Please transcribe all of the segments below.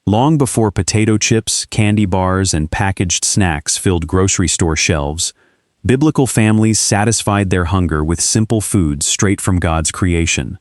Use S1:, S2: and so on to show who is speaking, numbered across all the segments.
S1: Long before potato chips, candy bars, and packaged snacks filled grocery store shelves, biblical families satisfied their hunger with simple foods straight from God's creation.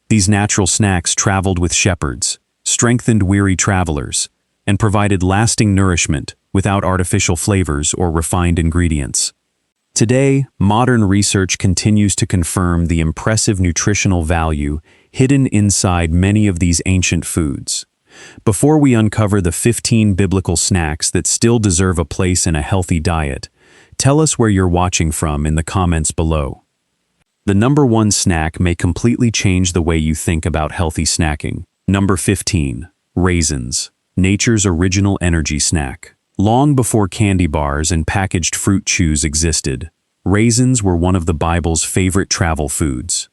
S1: These natural snacks traveled with shepherds, strengthened weary travelers, and provided lasting nourishment without artificial flavors or refined ingredients. Today, modern research continues to confirm the impressive nutritional value hidden inside many of these ancient foods. Before we uncover the 15 biblical snacks that still deserve a place in a healthy diet, tell us where you're watching from in the comments below. The number 1 snack may completely change the way you think about healthy snacking. Number 15. Raisins, nature's original energy snack. Long before candy bars and packaged fruit chews existed, raisins were one of the Bible's favorite travel foods.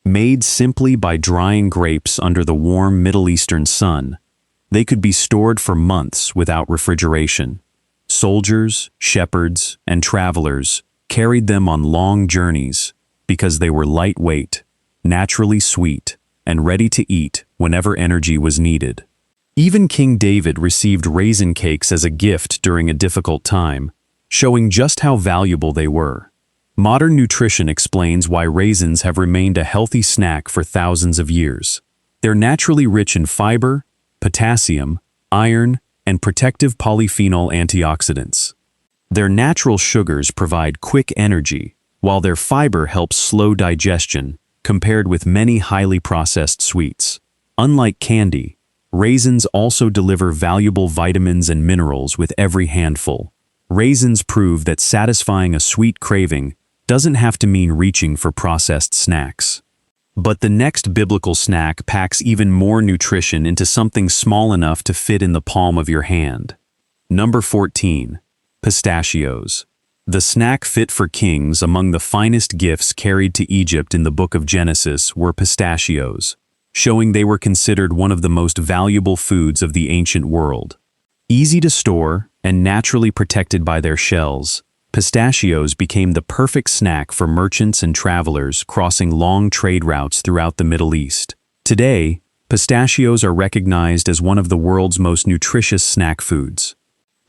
S1: Made simply by drying grapes under the warm Middle Eastern sun, they could be stored for months without refrigeration. Soldiers, shepherds, and travelers carried them on long journeys because they were lightweight, naturally sweet, and ready to eat whenever energy was needed. Even King David received raisin cakes as a gift during a difficult time, showing just how valuable they were. Modern nutrition explains why raisins have remained a healthy snack for thousands of years. They're naturally rich in fiber, potassium, iron, and protective polyphenol antioxidants. Their natural sugars provide quick energy, while their fiber helps slow digestion, compared with many highly processed sweets. Unlike candy, raisins also deliver valuable vitamins and minerals with every handful. Raisins prove that satisfying a sweet craving doesn't have to mean reaching for processed snacks. But the next biblical snack packs even more nutrition into something small enough to fit in the palm of your hand. Number 14. Pistachios. The snack fit for kings. Among the finest gifts carried to Egypt in the book of Genesis were pistachios, showing they were considered one of the most valuable foods of the ancient world. Easy to store and naturally protected by their shells, pistachios became the perfect snack for merchants and travelers crossing long trade routes throughout the Middle East. Today, pistachios are recognized as one of the world's most nutritious snack foods.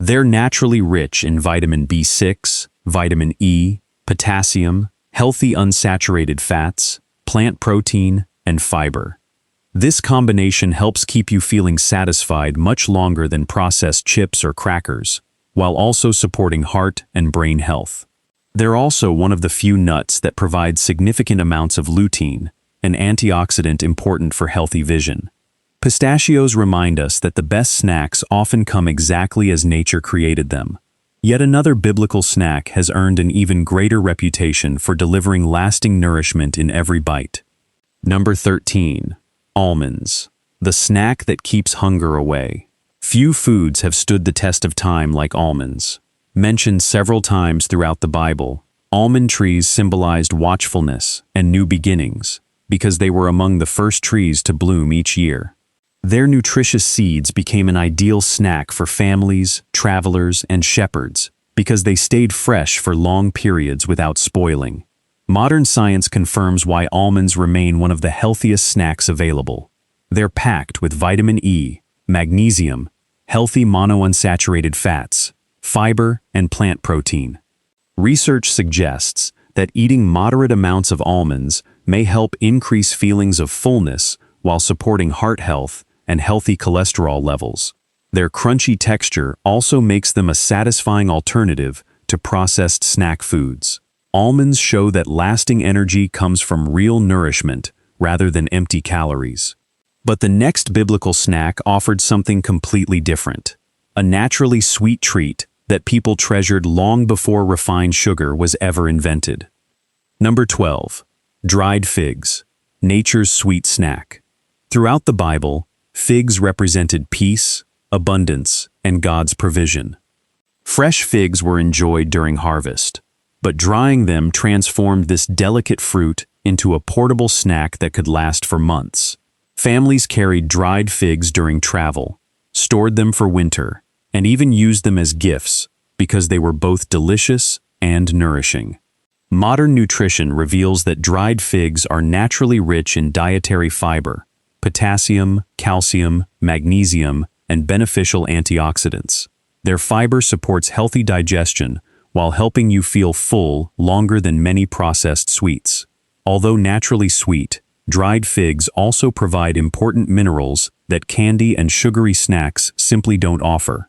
S1: They're naturally rich in vitamin B6, vitamin E, potassium, healthy unsaturated fats, plant protein, and fiber. This combination helps keep you feeling satisfied much longer than processed chips or crackers, while also supporting heart and brain health. They're also one of the few nuts that provide significant amounts of lutein, an antioxidant important for healthy vision. Pistachios remind us that the best snacks often come exactly as nature created them. Yet another biblical snack has earned an even greater reputation for delivering lasting nourishment in every bite. Number 13. Almonds, the snack that keeps hunger away. Few foods have stood the test of time like almonds. Mentioned several times throughout the Bible, almond trees symbolized watchfulness and new beginnings because they were among the first trees to bloom each year. Their nutritious seeds became an ideal snack for families, travelers, and shepherds because they stayed fresh for long periods without spoiling. Modern science confirms why almonds remain one of the healthiest snacks available. They're packed with vitamin E, magnesium, healthy monounsaturated fats, fiber, and plant protein. Research suggests that eating moderate amounts of almonds may help increase feelings of fullness while supporting heart health and healthy cholesterol levels. Their crunchy texture also makes them a satisfying alternative to processed snack foods. Almonds show that lasting energy comes from real nourishment rather than empty calories. But the next biblical snack offered something completely different, a naturally sweet treat that people treasured long before refined sugar was ever invented. Number 12. Dried figs, nature's sweet snack. Throughout the Bible, figs represented peace, abundance, and God's provision. Fresh figs were enjoyed during harvest, but drying them transformed this delicate fruit into a portable snack that could last for months. Families carried dried figs during travel, stored them for winter, and even used them as gifts because they were both delicious and nourishing. Modern nutrition reveals that dried figs are naturally rich in dietary fiber, potassium, calcium, magnesium, and beneficial antioxidants. Their fiber supports healthy digestion while helping you feel full longer than many processed sweets. Although naturally sweet, dried figs also provide important minerals that candy and sugary snacks simply don't offer.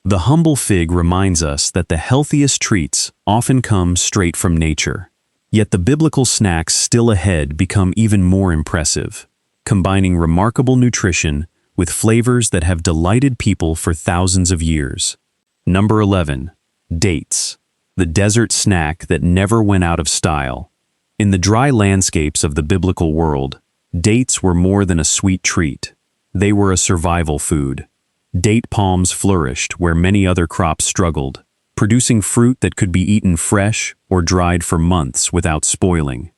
S1: The humble fig reminds us that the healthiest treats often come straight from nature. Yet the biblical snacks still ahead become even more impressive, combining remarkable nutrition with flavors that have delighted people for thousands of years. Number 11. Dates. The desert snack that never went out of style. In the dry landscapes of the biblical world, dates were more than a sweet treat. They were a survival food. Date palms flourished where many other crops struggled, producing fruit that could be eaten fresh or dried for months without spoiling.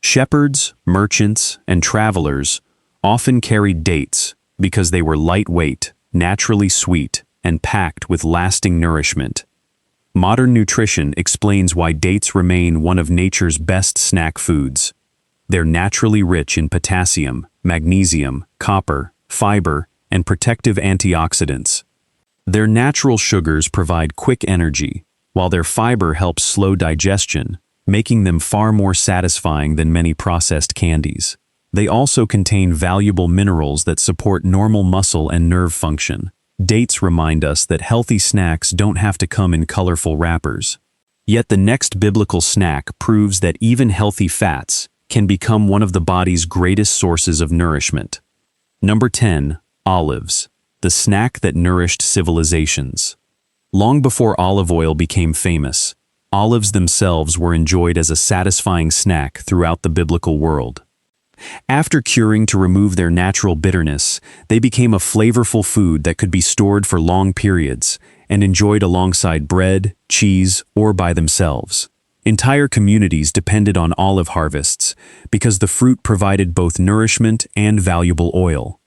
S1: Shepherds, merchants, and travelers often carried dates because they were lightweight, naturally sweet, and packed with lasting nourishment. Modern nutrition explains why dates remain one of nature's best snack foods. They're naturally rich in potassium, magnesium, copper, fiber, and protective antioxidants. Their natural sugars provide quick energy, while their fiber helps slow digestion, making them far more satisfying than many processed candies. They also contain valuable minerals that support normal muscle and nerve function. Dates remind us that healthy snacks don't have to come in colorful wrappers. Yet the next biblical snack proves that even healthy fats can become one of the body's greatest sources of nourishment. Number 10. Olives. The snack that nourished civilizations. Long before olive oil became famous, olives themselves were enjoyed as a satisfying snack throughout the biblical world. After curing to remove their natural bitterness, they became a flavorful food that could be stored for long periods and enjoyed alongside bread, cheese, or by themselves. Entire communities depended on olive harvests because the fruit provided both nourishment and valuable oil.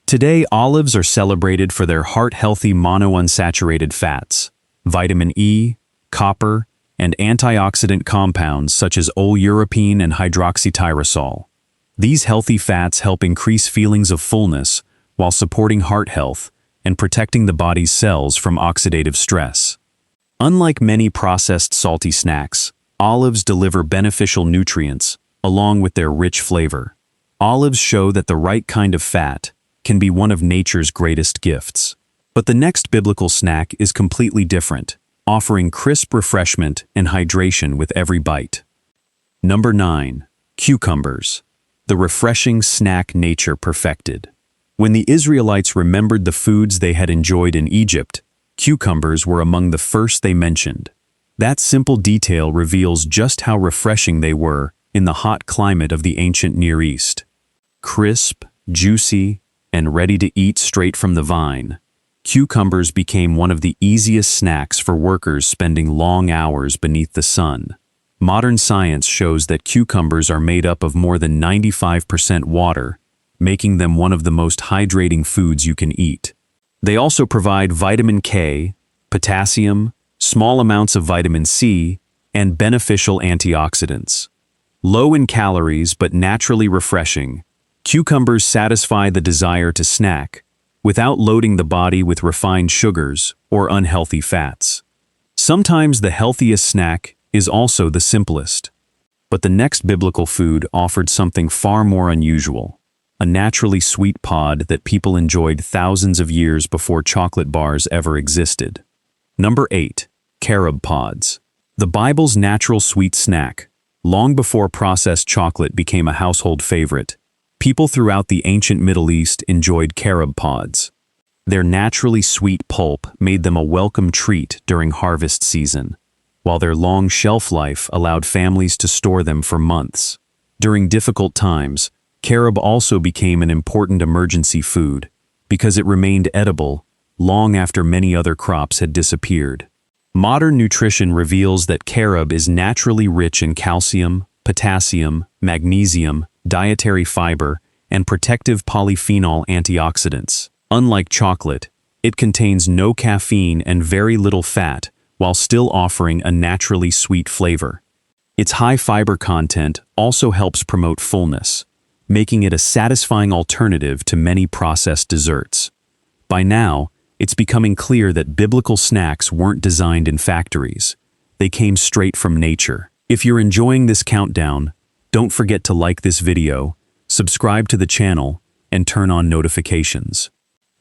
S1: Today, olives are celebrated for their heart-healthy monounsaturated fats, vitamin E, copper, and antioxidant compounds such as oleuropein and hydroxytyrosol. These healthy fats help increase feelings of fullness while supporting heart health and protecting the body's cells from oxidative stress. Unlike many processed salty snacks, olives deliver beneficial nutrients along with their rich flavor. Olives show that the right kind of fat can be one of nature's greatest gifts. But the next biblical snack is completely different, offering crisp refreshment and hydration with every bite. Number 9. Cucumbers. The refreshing snack nature perfected. When the Israelites remembered the foods they had enjoyed in Egypt, cucumbers were among the first they mentioned. That simple detail reveals just how refreshing they were in the hot climate of the ancient Near East. Crisp, juicy, and ready to eat straight from the vine, cucumbers became one of the easiest snacks for workers spending long hours beneath the sun. Modern science shows that cucumbers are made up of more than 95% water, making them one of the most hydrating foods you can eat. They also provide vitamin K, potassium, small amounts of vitamin C, and beneficial antioxidants. Low in calories but naturally refreshing, cucumbers satisfy the desire to snack without loading the body with refined sugars or unhealthy fats. Sometimes the healthiest snack is also the simplest. But the next biblical food offered something far more unusual, a naturally sweet pod that people enjoyed thousands of years before chocolate bars ever existed. Number 8. Carob pods. The Bible's natural sweet snack. Long before processed chocolate became a household favorite, people throughout the ancient Middle East enjoyed carob pods. Their naturally sweet pulp made them a welcome treat during harvest season, while their long shelf life allowed families to store them for months. During difficult times, carob also became an important emergency food because it remained edible long after many other crops had disappeared. Modern nutrition reveals that carob is naturally rich in calcium, potassium, magnesium, dietary fiber, and protective polyphenol antioxidants. Unlike chocolate, it contains no caffeine and very little fat, while still offering a naturally sweet flavor. Its high fiber content also helps promote fullness, making it a satisfying alternative to many processed desserts. By now, it's becoming clear that biblical snacks weren't designed in factories. They came straight from nature. If you're enjoying this countdown, don't forget to like this video, subscribe to the channel, and turn on notifications.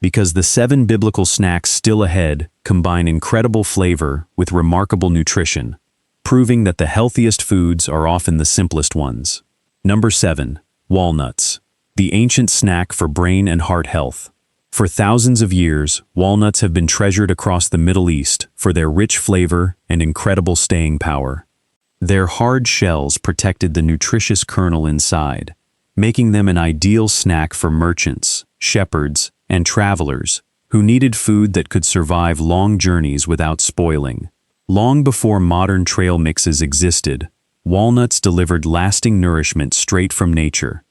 S1: Because the 7 biblical snacks still ahead combine incredible flavor with remarkable nutrition, proving that the healthiest foods are often the simplest ones. Number 7. Walnuts. The ancient snack for brain and heart health. For thousands of years, walnuts have been treasured across the Middle East for their rich flavor and incredible staying power. Their hard shells protected the nutritious kernel inside, making them an ideal snack for merchants, shepherds, and travelers who needed food that could survive long journeys without spoiling. Long before modern trail mixes existed, walnuts delivered lasting nourishment straight from nature.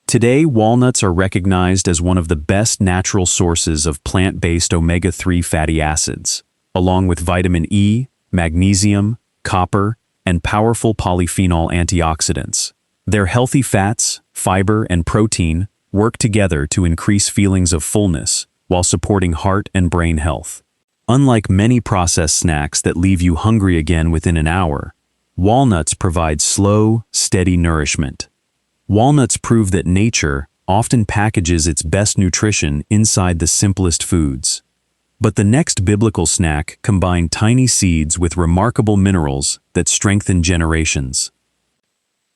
S1: Today, walnuts are recognized as one of the best natural sources of plant-based omega-3 fatty acids, along with vitamin E, magnesium, copper, and powerful polyphenol antioxidants. Their healthy fats, fiber, and protein work together to increase feelings of fullness while supporting heart and brain health. Unlike many processed snacks that leave you hungry again within an hour, walnuts provide slow, steady nourishment. Walnuts prove that nature often packages its best nutrition inside the simplest foods. But the next biblical snack combined tiny seeds with remarkable minerals that strengthen generations.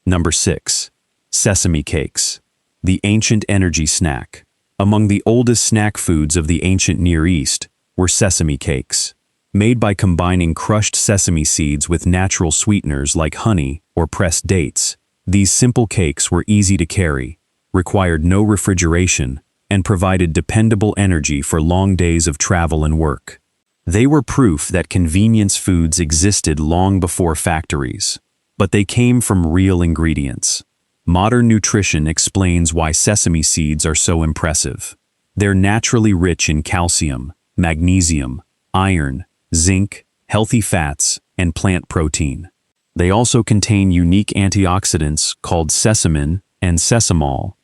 S1: Number 6. Sesame cakes. The ancient energy snack. Among the oldest snack foods of the ancient Near East were sesame cakes. Made by combining crushed sesame seeds with natural sweeteners like honey or pressed dates, these simple cakes were easy to carry, required no refrigeration, and provided dependable energy for long days of travel and work. They were proof that convenience foods existed long before factories, but they came from real ingredients. Modern nutrition explains why sesame seeds are so impressive. They're naturally rich in calcium, magnesium, iron, zinc, healthy fats, and plant protein. They also contain unique antioxidants called sesamin and sesamol,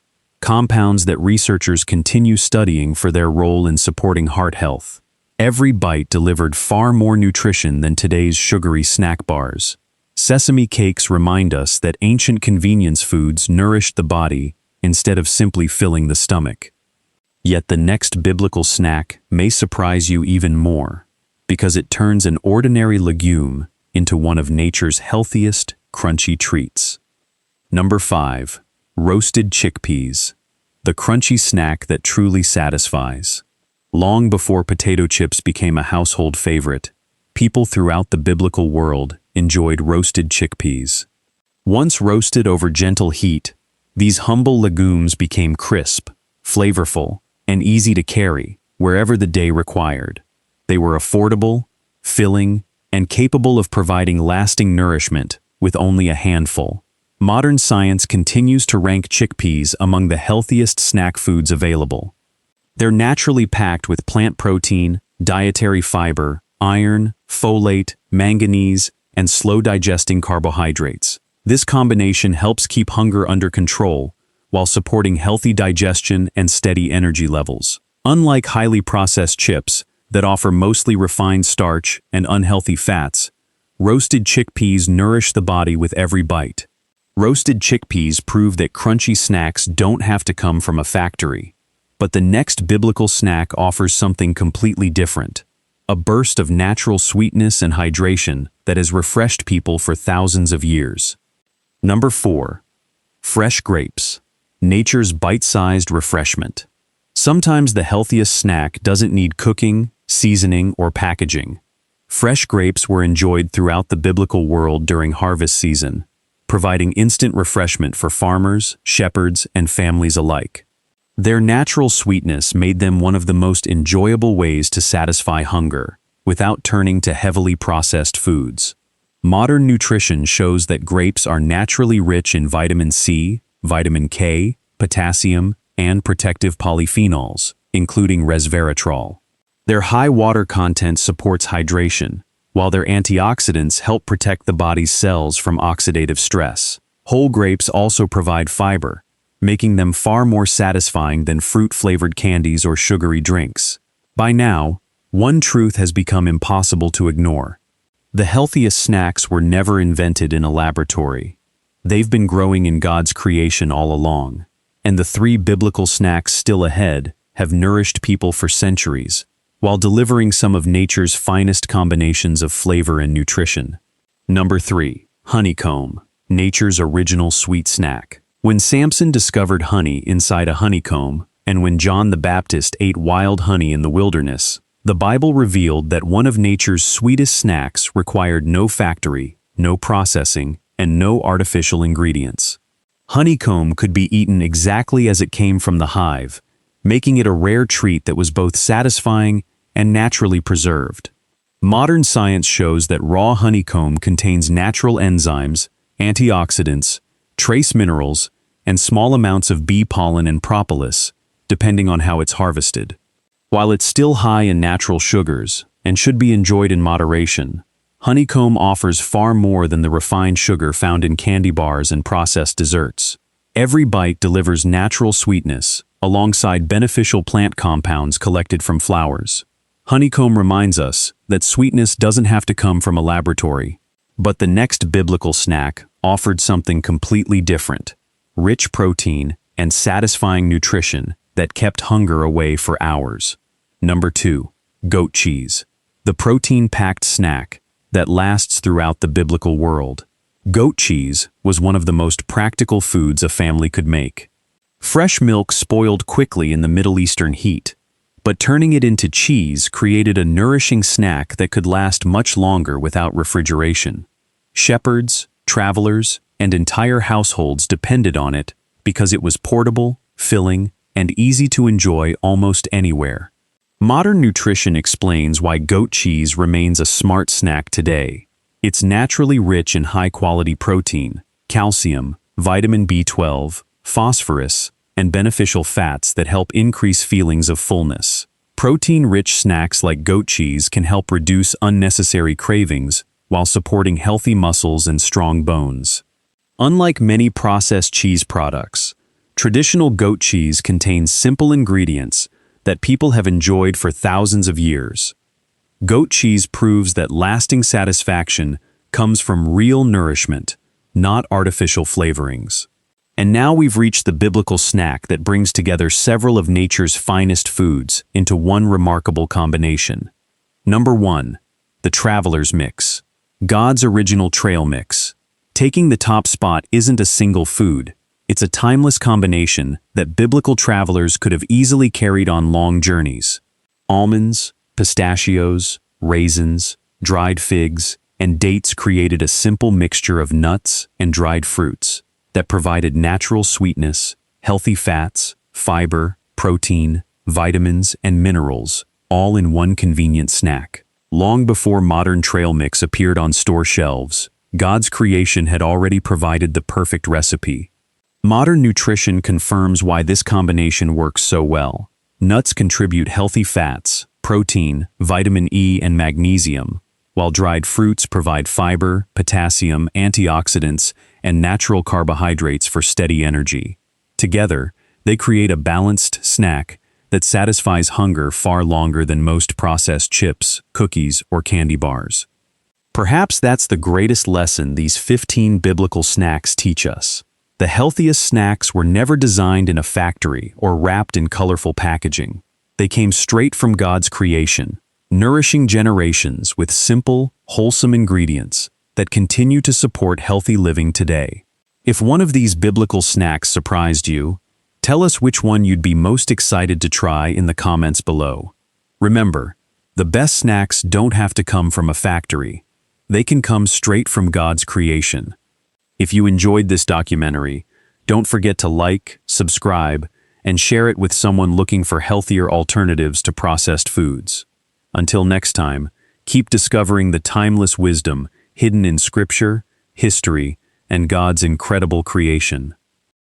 S1: compounds that researchers continue studying for their role in supporting heart health. Every bite delivered far more nutrition than today's sugary snack bars. Sesame cakes remind us that ancient convenience foods nourished the body instead of simply filling the stomach. Yet the next biblical snack may surprise you even more, because it turns an ordinary legume into one of nature's healthiest, crunchy treats. Number 5. Roasted chickpeas. The crunchy snack that truly satisfies. Long before potato chips became a household favorite, people throughout the biblical world enjoyed roasted chickpeas. Once roasted over gentle heat, these humble legumes became crisp, flavorful, and easy to carry wherever the day required. They were affordable, filling, and capable of providing lasting nourishment with only a handful. Modern science continues to rank chickpeas among the healthiest snack foods available. They're naturally packed with plant protein, dietary fiber, iron, folate, manganese, and slow-digesting carbohydrates. This combination helps keep hunger under control while supporting healthy digestion and steady energy levels. Unlike highly processed chips that offer mostly refined starch and unhealthy fats, roasted chickpeas nourish the body with every bite. Roasted chickpeas prove that crunchy snacks don't have to come from a factory. But the next biblical snack offers something completely different. A burst of natural sweetness and hydration that has refreshed people for thousands of years. Number 4. Fresh grapes. Nature's bite-sized refreshment. Sometimes the healthiest snack doesn't need cooking, seasoning, or packaging. Fresh grapes were enjoyed throughout the biblical world during harvest season, providing instant refreshment for farmers, shepherds, and families alike. Their natural sweetness made them one of the most enjoyable ways to satisfy hunger, without turning to heavily processed foods. Modern nutrition shows that grapes are naturally rich in vitamin C, vitamin K, potassium, and protective polyphenols, including resveratrol. Their high water content supports hydration, while their antioxidants help protect the body's cells from oxidative stress. Whole grapes also provide fiber, making them far more satisfying than fruit-flavored candies or sugary drinks. By now, one truth has become impossible to ignore. The healthiest snacks were never invented in a laboratory. They've been growing in God's creation all along. And the 3 biblical snacks still ahead have nourished people for centuries, while delivering some of nature's finest combinations of flavor and nutrition. Number 3. Honeycomb, nature's original sweet snack. When Samson discovered honey inside a honeycomb, and when John the Baptist ate wild honey in the wilderness, the Bible revealed that one of nature's sweetest snacks required no factory, no processing, and no artificial ingredients. Honeycomb could be eaten exactly as it came from the hive, making it a rare treat that was both satisfying and naturally preserved. Modern science shows that raw honeycomb contains natural enzymes, antioxidants, trace minerals, and small amounts of bee pollen and propolis, depending on how it's harvested. While it's still high in natural sugars and should be enjoyed in moderation, honeycomb offers far more than the refined sugar found in candy bars and processed desserts. Every bite delivers natural sweetness, alongside beneficial plant compounds collected from flowers. Honeycomb reminds us that sweetness doesn't have to come from a laboratory. But the next biblical snack offered something completely different: rich protein and satisfying nutrition that kept hunger away for hours. Number 2. Goat cheese, the protein-packed snack that lasts throughout the biblical world. Goat cheese was one of the most practical foods a family could make. Fresh milk spoiled quickly in the Middle Eastern heat, but turning it into cheese created a nourishing snack that could last much longer without refrigeration. Shepherds, travelers, and entire households depended on it because it was portable, filling, and easy to enjoy almost anywhere. Modern nutrition explains why goat cheese remains a smart snack today. It's naturally rich in high-quality protein, calcium, vitamin B12, phosphorus, and beneficial fats that help increase feelings of fullness. Protein-rich snacks like goat cheese can help reduce unnecessary cravings while supporting healthy muscles and strong bones. Unlike many processed cheese products, traditional goat cheese contains simple ingredients that people have enjoyed for thousands of years. Goat cheese proves that lasting satisfaction comes from real nourishment, not artificial flavorings. And now we've reached the biblical snack that brings together several of nature's finest foods into one remarkable combination. Number 1. The Traveler's Mix, God's original trail mix. Taking the top spot isn't a single food. It's a timeless combination that biblical travelers could have easily carried on long journeys. Almonds, pistachios, raisins, dried figs, and dates created a simple mixture of nuts and dried fruits that provided natural sweetness, healthy fats, fiber, protein, vitamins, and minerals, all in one convenient snack. Long before modern trail mix appeared on store shelves, God's creation had already provided the perfect recipe. Modern nutrition confirms why this combination works so well. Nuts contribute healthy fats, protein, vitamin E, and magnesium, while dried fruits provide fiber, potassium, antioxidants, and natural carbohydrates for steady energy. Together, they create a balanced snack that satisfies hunger far longer than most processed chips, cookies, or candy bars. Perhaps that's the greatest lesson these 15 biblical snacks teach us. The healthiest snacks were never designed in a factory or wrapped in colorful packaging. They came straight from God's creation, nourishing generations with simple, wholesome ingredients that continue to support healthy living today. If one of these biblical snacks surprised you, tell us which one you'd be most excited to try in the comments below. Remember, the best snacks don't have to come from a factory. They can come straight from God's creation. If you enjoyed this documentary, don't forget to like, subscribe, and share it with someone looking for healthier alternatives to processed foods. Until next time, keep discovering the timeless wisdom hidden in Scripture, history, and God's incredible creation.